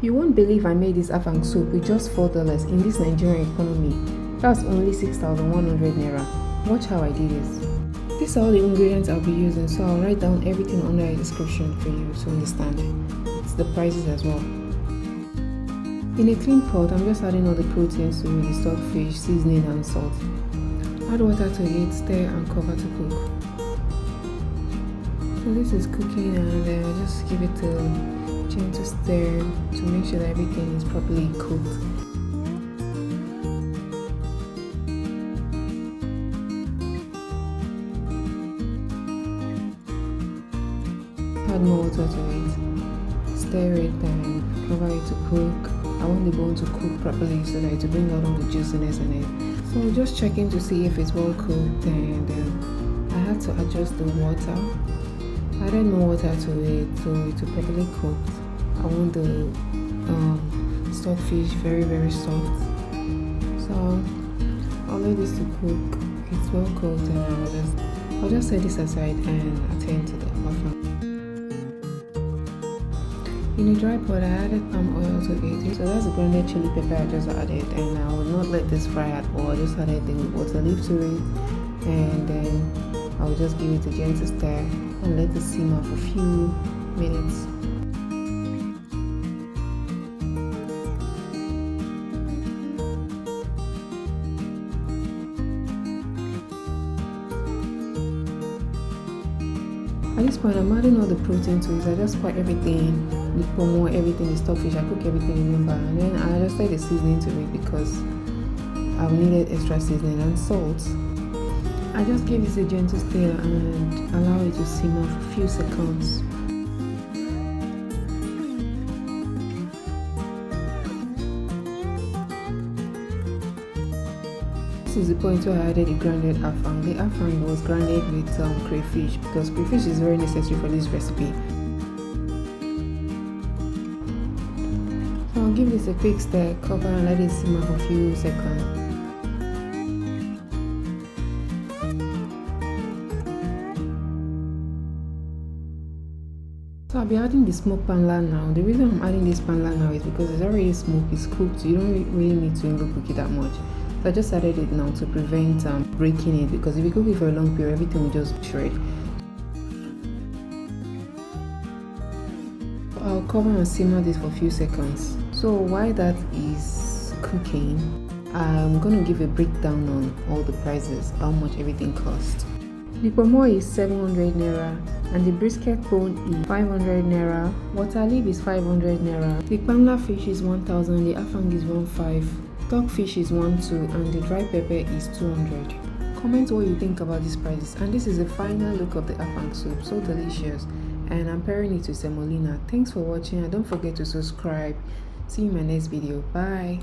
You won't believe I made this Afang soup with just $4 in this Nigerian economy. That's only 6,100 naira. Watch how I did it. These are all the ingredients I'll be using, so I'll write down everything under a description for you to understand. It's the prices as well. In a clean pot, I'm just adding all the proteins to the stockfish, seasoning and salt. Add water to it, stir and cover to cook. So this is cooking, and I'll just give it a gentle stir to make sure that everything is properly cooked. Add more water to it, stir it and cover it to cook. I want the bone to cook properly so that it will bring out all the juiciness in it. So just checking to see if it's well cooked, and I had to adjust the water. I added more water to it so it will properly cooked. I want the stockfish very soft. So I'll let this to cook. It's well cooked, and I'll just set this aside and attend to the Afang. In a dry pot, I added palm oil to it. So that's the grounded chili pepper I just added, and I will not let this fry at all. I just added the water leaf to it, and then I will just give it a gentle stir and let it simmer for a few minutes. At this point, I'm adding all the protein to it. I just put everything, the Ponmo, everything, the stockfish, I cook everything in one bar, and then I just add the seasoning to it because I've needed extra seasoning and salt. I just give this a gentle stir and allow it to simmer for a few seconds. This is the point where I added the grounded Afang. The Afang was grounded with crayfish because crayfish is very necessary for this recipe. So I'll give this a quick stir, cover and let it simmer for a few seconds. So I'll be adding the smoked Kpanla now. The reason I'm adding this Kpanla now is because it's already smoked, it's cooked, so you don't really need to cook it that much. So I just added it now to prevent breaking it, because if you cook it for a long period, everything will just shred. I'll cover and simmer this for a few seconds. So while that is cooking, I'm going to give a breakdown on all the prices, how much everything costs. The Ponmo is 700 naira, and the brisket bone is 500 naira. Water leaf is 500 naira. The Kpanla fish is 1000. The Afang is 15. Stockfish is 12, and the dry pepper is 200. Comment what you think about these prices. And this is the final look of the Afang soup. So delicious, and I'm pairing it with semolina. Thanks for watching, and don't forget to subscribe. See you in my next video. Bye.